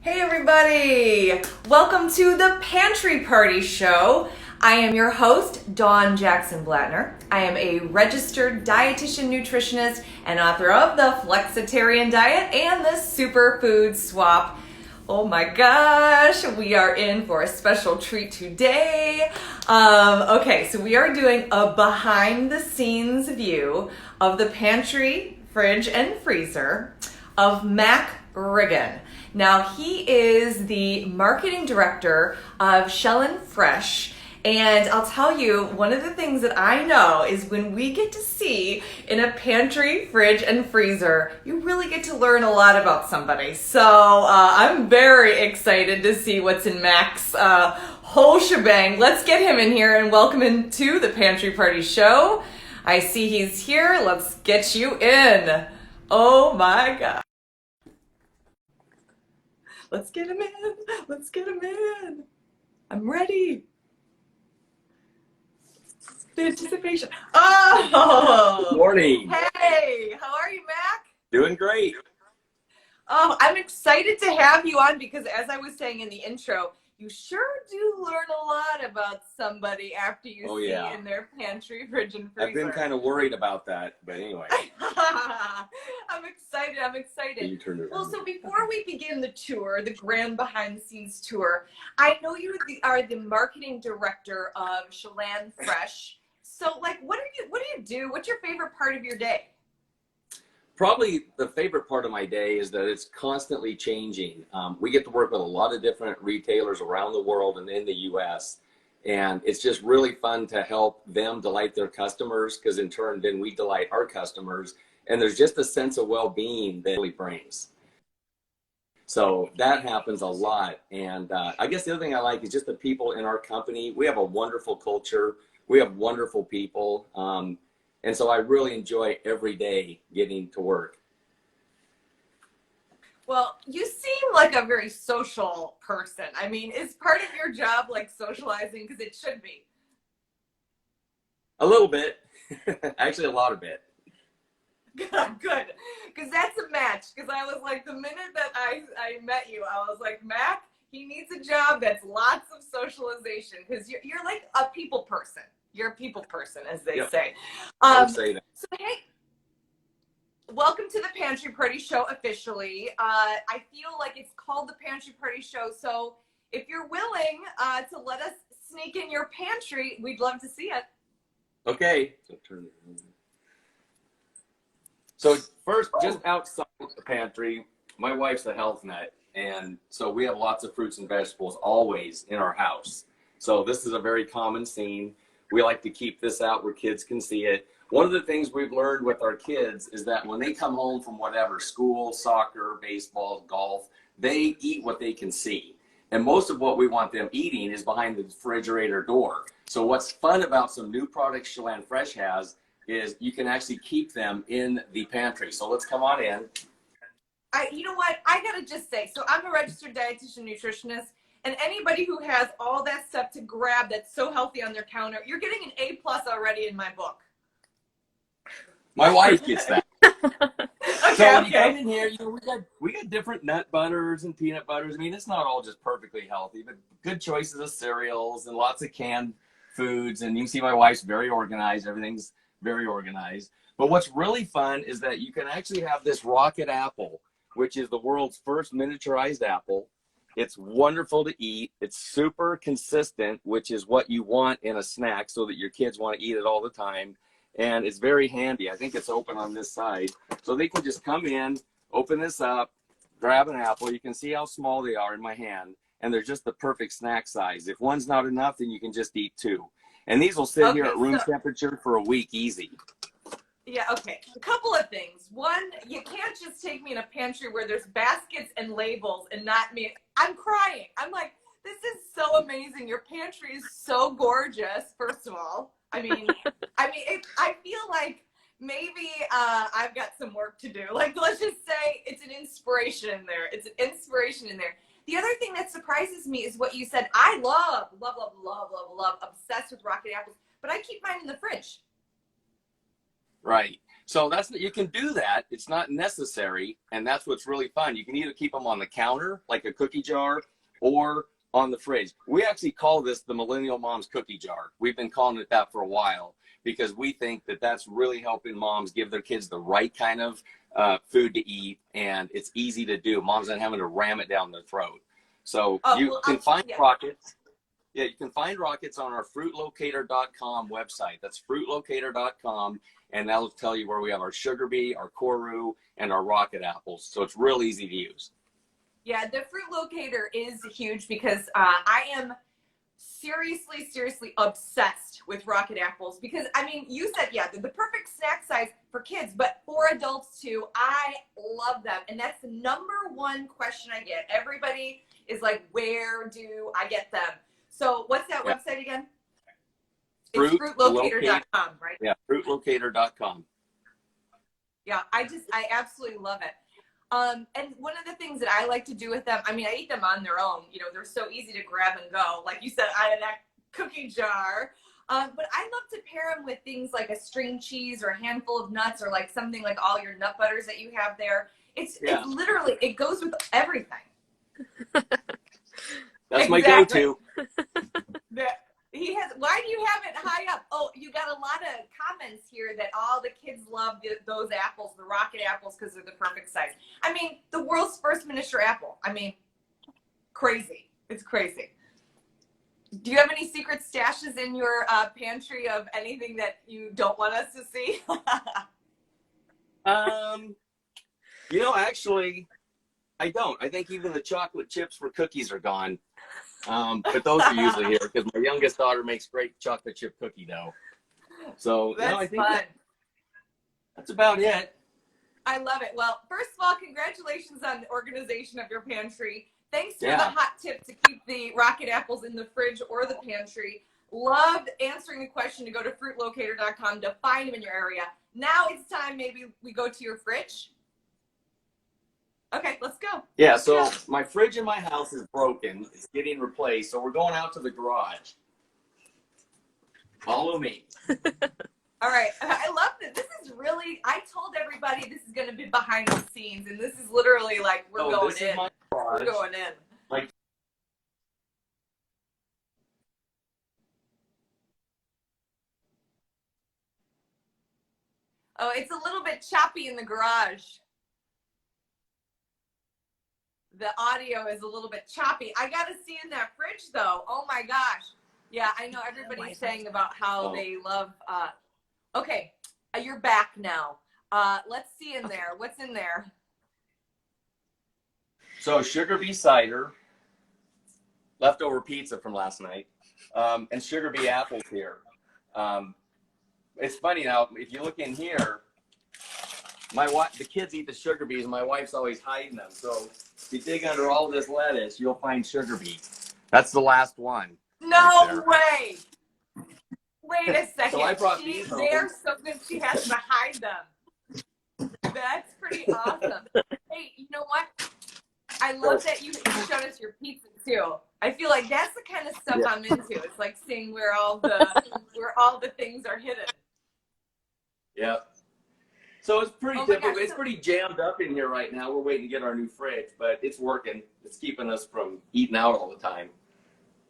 Hey everybody! Welcome to the Pantry Party Show. I am your host, Dawn Jackson Blatner. I am a registered dietitian nutritionist and author of the Flexitarian Diet and the Superfood Swap. Oh my gosh, we are in for a special treat today. Okay, so we are doing a behind the scenes view of the pantry, fridge, and freezer of Mac Riggan. Now, he is the marketing director of Shellin Fresh. And I'll tell you, one of the things that I know is when we get to see in a pantry, fridge, and freezer, you really get to learn a lot about somebody. So I'm very excited to see what's in Mac's whole shebang. Let's get him in here and welcome him to the Pantry Party Show. I see he's here. Let's get you in. Oh my God. Let's get him in. Let's get him in. I'm ready. The anticipation. Oh! Good morning. Hey, how are you, Mac? Doing great. Oh, I'm excited to have you on because, as I was saying in the intro, you sure do learn a lot about somebody after you see in their pantry, fridge, and freezer. I've been kind of worried about that, but anyway. I'm excited. I'm excited. You turned it Well, around. so before we begin the tour, the grand behind-the-scenes tour, I know you are the marketing director of Shellin Fresh. So, like, what do you do? What's your favorite part of your day? Probably the favorite part of my day is that it's constantly changing. We get to work with a lot of different retailers around the world and in the U.S. And it's just really fun to help them delight their customers because in turn, then we delight our customers. And there's just a sense of well-being that it really brings. So that happens a lot. And I guess the other thing I like is just the people in our company. We have a wonderful culture. We have wonderful people. And so I really enjoy every day getting to work. Well, you seem like a very social person. I mean, is part of your job like socializing? Because it should be. A little bit. Actually, a lot of it. Good. Because that's a match. Because I was like, the minute that I met you, I was like, Mac, he needs a job that's lots of socialization. Because you're like a people person. You're a people person, as they say. I would say that. So, hey, welcome to the Pantry Party Show officially. I feel like it's called the Pantry Party Show. So if you're willing to let us sneak in your pantry, we'd love to see it. Okay. So first, just outside the pantry, my wife's a health nut. And so we have lots of fruits and vegetables always in our house. So this is a very common scene. We like to keep this out where kids can see it. One of the things we've learned with our kids is that when they come home from whatever, school, soccer, baseball, golf, they eat what they can see. And most of what we want them eating is behind the refrigerator door. So what's fun about some new products Shellin Fresh has is you can actually keep them in the pantry. So let's come on in. You know what? I got to just say, so I'm a registered dietitian nutritionist. And anybody who has all that stuff to grab that's so healthy on their counter, you're getting an A+ already in my book. My wife gets that. Okay, So when you come in here, we got different nut butters and peanut butters. I mean, it's not all just perfectly healthy, but good choices of cereals and lots of canned foods. And you can see my wife's very organized. Everything's very organized. But what's really fun is that you can actually have this rocket apple, which is the world's first miniaturized apple. It's wonderful to eat. It's super consistent, which is what you want in a snack so that your kids want to eat it all the time. And it's very handy. I think it's open on this side. So they can just come in, open this up, grab an apple. You can see how small they are in my hand. And they're just the perfect snack size. If one's not enough, then you can just eat two. And these will sit here at room temperature for a week easy. Yeah, okay. A couple of things. One, you can't just take me in a pantry where there's baskets and labels and not me. I'm crying. I'm like, this is so amazing. Your pantry is so gorgeous, first of all. I feel like maybe I've got some work to do. Like, let's just say it's an inspiration in there. It's an inspiration in there. The other thing that surprises me is what you said. I love, obsessed with rocket apples, but I keep mine in the fridge. Right. So you can do that. It's not necessary, and that's what's really fun. You can either keep them on the counter, like a cookie jar, or on the fridge. We actually call this the Millennial Mom's Cookie Jar. We've been calling it that for a while because we think that that's really helping moms give their kids the right kind of food to eat, and it's easy to do. Mom's not having to ram it down their throat. So you can find rockets. Yeah, you can find rockets on our fruitlocator.com website. That's fruitlocator.com, and that'll tell you where we have our sugar bee, our koru, and our rocket apples. So it's real easy to use. Yeah, the fruit locator is huge because I am seriously obsessed with rocket apples because, I mean, you said, yeah, they're the perfect snack size for kids, but for adults too. I love them. And that's the #1 question I get. Everybody is like, where do I get them? So what's that website again? It's fruitlocator.com, right? Yeah, fruitlocator.com. Yeah, I absolutely love it. And one of the things that I like to do with them, I mean, I eat them on their own. You know, they're so easy to grab and go. Like you said, out of that cookie jar. But I love to pair them with things like a string cheese or a handful of nuts or like something like all your nut butters that you have there. It's literally, it goes with everything. That's my go-to. Why do you have it high up? Oh, you got a lot of comments here that all the kids love those apples, the rocket apples, because they're the perfect size. I mean, the world's first miniature apple. I mean, crazy. It's crazy. Do you have any secret stashes in your pantry of anything that you don't want us to see? You know, actually, I don't. I think even the chocolate chips for cookies are gone. But those are usually here because my youngest daughter makes great chocolate chip cookie dough. So that's I think fun. That's about it. I love it. Well, first of all, congratulations on the organization of your pantry. Thanks for the hot tip to keep the rocket apples in the fridge or the pantry. Loved answering the question to go to fruitlocator.com to find them in your area. Now it's time maybe we go to your fridge. Okay, let's go. Yeah, so my fridge in my house is broken. It's getting replaced, so we're going out to the garage. Follow me. All right, I love this. This is really, I told everybody this is going to be behind the scenes, and this is literally like, we're going in. We're going in. Oh, it's a little bit choppy in the garage. The audio is a little bit choppy. I got to see in that fridge, though. Oh, my gosh. Yeah, I know everybody's saying about how they love. Okay, you're back now. Let's see in there. What's in there? So sugar bee cider, leftover pizza from last night, and sugar bee apples here. It's funny now, if you look in here, the kids eat the sugar bees, and my wife's always hiding them. So if you dig under all this lettuce, you'll find sugar bee. That's the last one. No way. Wait a second. So I brought these home. They're so good she has to hide them. That's pretty awesome. Hey, you know what? I love that you showed us your pizza too. I feel like that's the kind of stuff I'm into. It's like seeing where all the things are hidden. Yeah. So it's pretty difficult. It's pretty jammed up in here right now. We're waiting to get our new fridge, but it's working. It's keeping us from eating out all the time.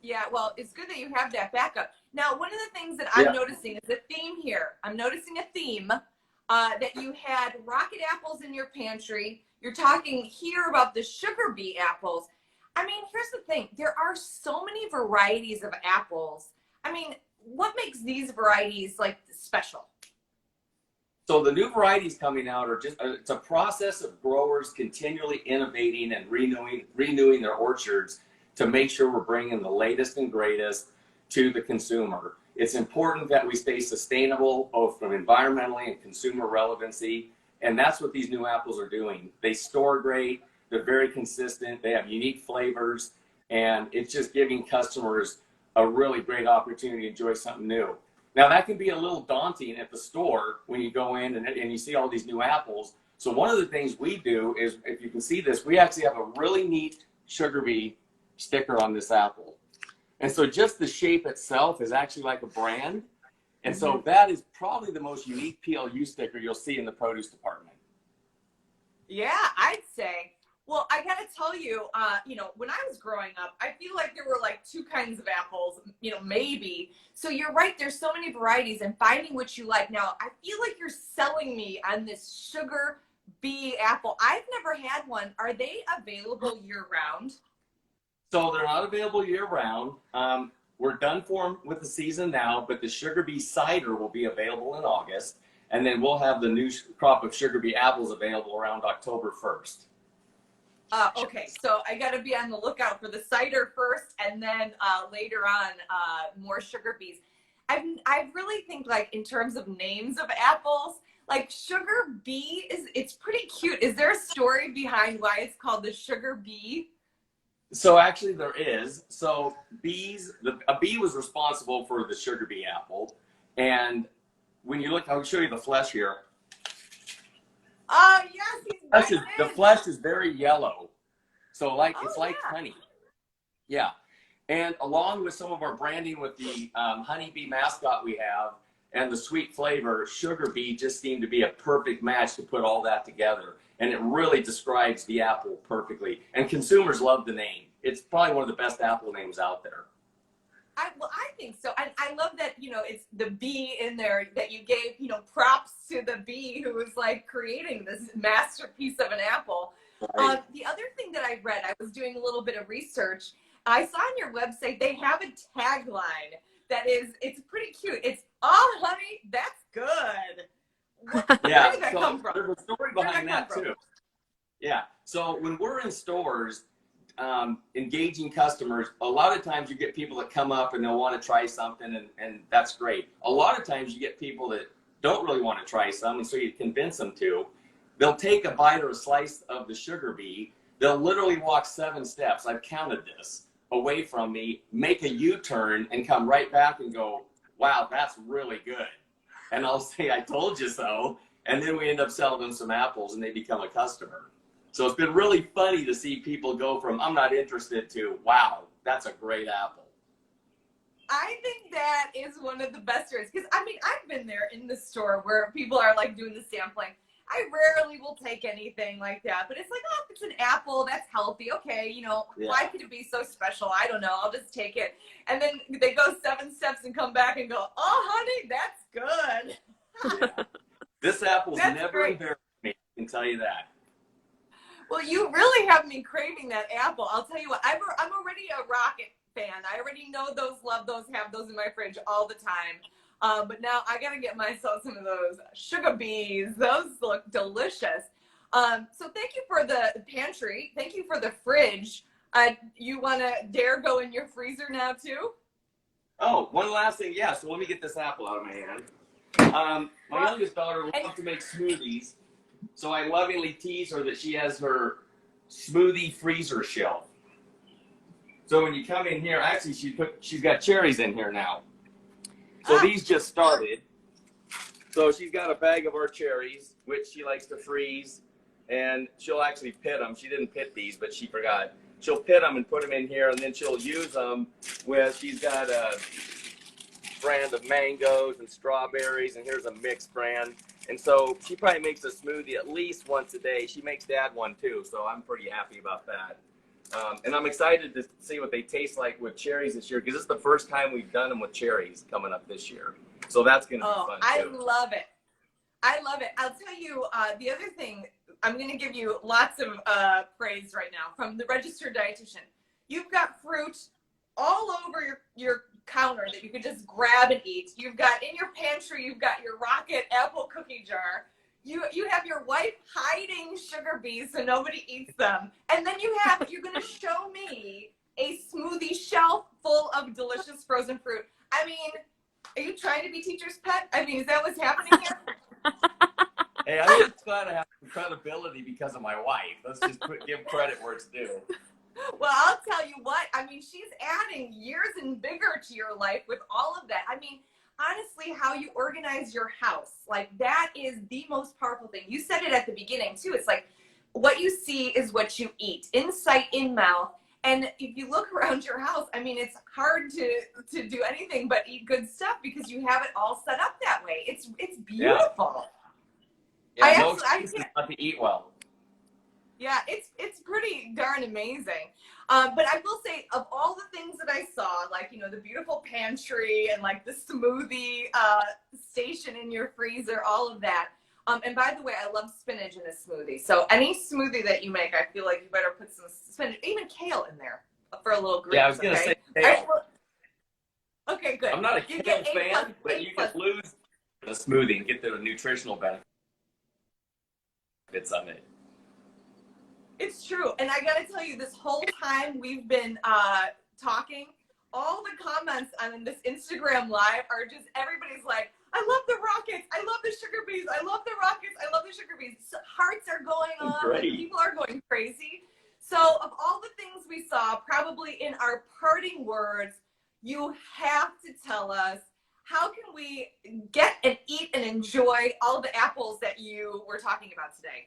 Yeah, well, it's good that you have that backup. Now, one of the things that I'm noticing is a theme here. I'm noticing a theme that you had rocket apples in your pantry. You're talking here about the sugar bee apples. I mean, here's the thing. There are so many varieties of apples. I mean, what makes these varieties like special? So the new varieties coming out are just, it's a process of growers continually innovating and renewing their orchards to make sure we're bringing the latest and greatest to the consumer. It's important that we stay sustainable, both from environmentally and consumer relevancy. And that's what these new apples are doing. They store great, they're very consistent, they have unique flavors, and it's just giving customers a really great opportunity to enjoy something new. Now that can be a little daunting at the store when you go in and you see all these new apples. So one of the things we do is, if you can see this, we actually have a really neat sugar bee sticker on this apple. And so just the shape itself is actually like a brand. And so that is probably the most unique PLU sticker you'll see in the produce department. Yeah, I'd say. Well, I got to tell you, when I was growing up, I feel like there were like two kinds of apples, maybe. So you're right. There's so many varieties and finding what you like. Now, I feel like you're selling me on this sugar bee apple. I've never had one. Are they available year round? So they're not available year round. We're done for them with the season now, but the sugar bee cider will be available in August. And then we'll have the new crop of sugar bee apples available around October 1st. Okay, so I got to be on the lookout for the cider first, and then later on, more sugar bees. I really think, like, in terms of names of apples, like sugar bee it's pretty cute. Is there a story behind why it's called the sugar bee? So actually there is. So a bee was responsible for the sugar bee apple, and when you look, I'll show you the flesh here. Oh, yes, The flesh is very yellow. So it's like honey. Yeah. And along with some of our branding with the honeybee mascot we have and the sweet flavor, sugar bee just seemed to be a perfect match to put all that together. And it really describes the apple perfectly. And consumers love the name. It's probably one of the best apple names out there. I think so. I love that, it's the bee in there that you gave, props to the bee who was like creating this masterpiece of an apple. Right. The other thing that I read, I was doing a little bit of research. I saw on your website, they have a tagline it's pretty cute. It's, "Oh, honey, that's good." Where did that come from? There's a story behind that too. Yeah. So when we're in stores, engaging customers, a lot of times you get people that come up and they'll want to try something, and that's great. A lot of times you get people that don't really want to try some, and so you convince them to. They'll take a bite or a slice of the sugar bee. They'll literally walk 7 steps, I've counted this, away from me, make a U-turn, and come right back and go, "Wow, that's really good." And I'll say, "I told you so." And then we end up selling them some apples and they become a customer. So it's been really funny to see people go from "I'm not interested" to "Wow, that's a great apple." I think that is one of the best stories, because I've been there in the store where people are like doing the sampling. I rarely will take anything like that, but it's like, oh, if it's an apple, that's healthy. Okay, why could it be so special? I don't know. I'll just take it. And then they go 7 steps and come back and go, "Oh, honey, that's good." Yeah. This apple's never great. embarrassed me, I can tell you that. Well, you really have me craving that apple. I'll tell you what, I'm already a Rocket fan. I already know those, love those, have those in my fridge all the time. But now I got to get myself some of those sugar bees. Those look delicious. So thank you for the pantry. Thank you for the fridge. You want to dare go in your freezer now too? Oh, one last thing. Yeah, so let me get this apple out of my hand. My youngest daughter loves to make smoothies, so I lovingly tease her that she has her smoothie freezer shelf. So when you come in here, actually she's got cherries in here now. So these just started. So she's got a bag of our cherries, which she likes to freeze, and she'll actually pit them. She didn't pit these, but she forgot. She'll pit them and put them in here, and then she'll use them with, she's got a brand of mangoes and strawberries, and here's a mixed brand. And so she probably makes a smoothie at least once a day. She makes Dad one too, so I'm pretty happy about that. And I'm excited to see what they taste like with cherries this year, because this is the first time we've done them with cherries coming up this year. So that's going to be fun too. I love it. I love it. I'll tell you, the other thing, I'm going to give you lots of praise right now from the registered dietitian. You've got fruit all over your counter that you can just grab and eat. You've got in your pantry, you've got your Rocket apple cookie jar. You have your wife hiding sugar bees so nobody eats them. And then you're going to show me a smoothie shelf full of delicious frozen fruit. I mean, are you trying to be teacher's pet? I mean, is that what's happening here? Hey, I'm just glad I have some credibility because of my wife. Let's just give credit where it's due. Well, I'll tell you what. I mean, she's adding years and bigger to your life with all of that. I mean, honestly, how you organize your house, like that is the most powerful thing. You said it at the beginning too. It's like what you see is what you eat, in sight, in mouth. And if you look around your house, I mean, it's hard to do anything but eat good stuff because you have it all set up that way. It's beautiful. Yeah, no excuses not to eat well. Yeah, it's pretty darn amazing. But I will say, of all the things that I saw, like, you know, the beautiful pantry and like the smoothie station in your freezer, all of that. And by the way, I love spinach in a smoothie. So any smoothie that you make, I feel like you better put some spinach, even kale in there for a little grease. Yeah, I was going to say kale. Okay, good. I'm not a kale fan, but you can lose the smoothie and get the nutritional benefits of it. It's true. And I got to tell you, this whole time we've been talking, all the comments on this Instagram live are just, everybody's like, I love the rockets. I love the sugar bees. I love the rockets. I love the sugar bees. So hearts are going on. Great. People are going crazy. So of all the things we saw, probably in our parting words, you have to tell us, how can we get and eat and enjoy all the apples that you were talking about today?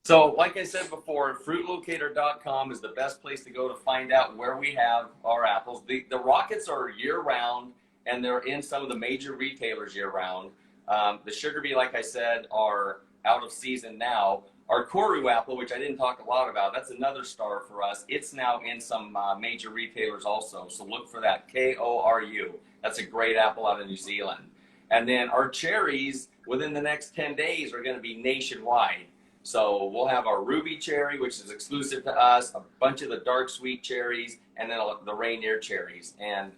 So, like I said before, fruitlocator.com is the best place to go to find out where we have our apples. The rockets are year-round, and they're in some of the major retailers year-round. The sugar bee, like I said, are out of season now. Our Koru apple, which I didn't talk a lot about, that's another star for us. It's now in some major retailers also, so look for that, Koru. That's a great apple out of New Zealand. And then our cherries, within the next 10 days, are going to be nationwide. So we'll have our ruby cherry, which is exclusive to us, a bunch of the dark sweet cherries, and then the Rainier cherries. And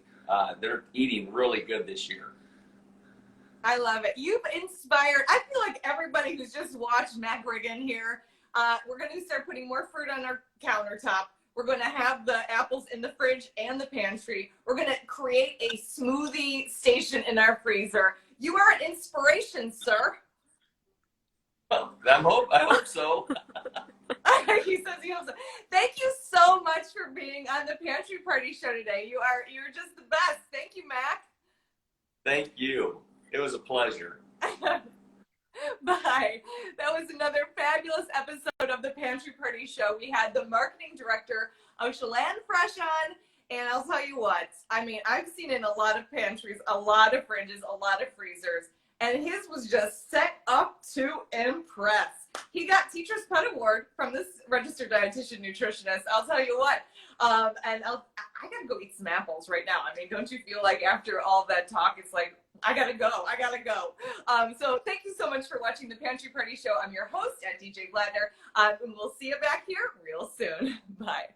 they're eating really good this year. I love it. You've inspired, I feel like everybody who's just watched Mac Riggan here, we're going to start putting more fruit on our countertop. We're going to have the apples in the fridge and the pantry. We're going to create a smoothie station in our freezer. You are an inspiration, sir. I hope so. He says he hopes so. Thank you so much for being on the Pantry Party Show today. You're just the best. Thank you, Mac. Thank you. It was a pleasure. Bye. That was another fabulous episode of the Pantry Party Show. We had the marketing director of Chelan Fresh on, and I'll tell you what, I mean, I've seen in a lot of pantries, a lot of fridges, a lot of freezers, and his was just set up to impress. He got Teacher's Pet Award from this registered dietitian nutritionist. I'll tell you what, and I gotta go eat some apples right now. I mean, don't you feel like after all that talk, it's like, I gotta go. So thank you so much for watching the Pantry Party Show. I'm your host at DJ Blatner, and we'll see you back here real soon. Bye.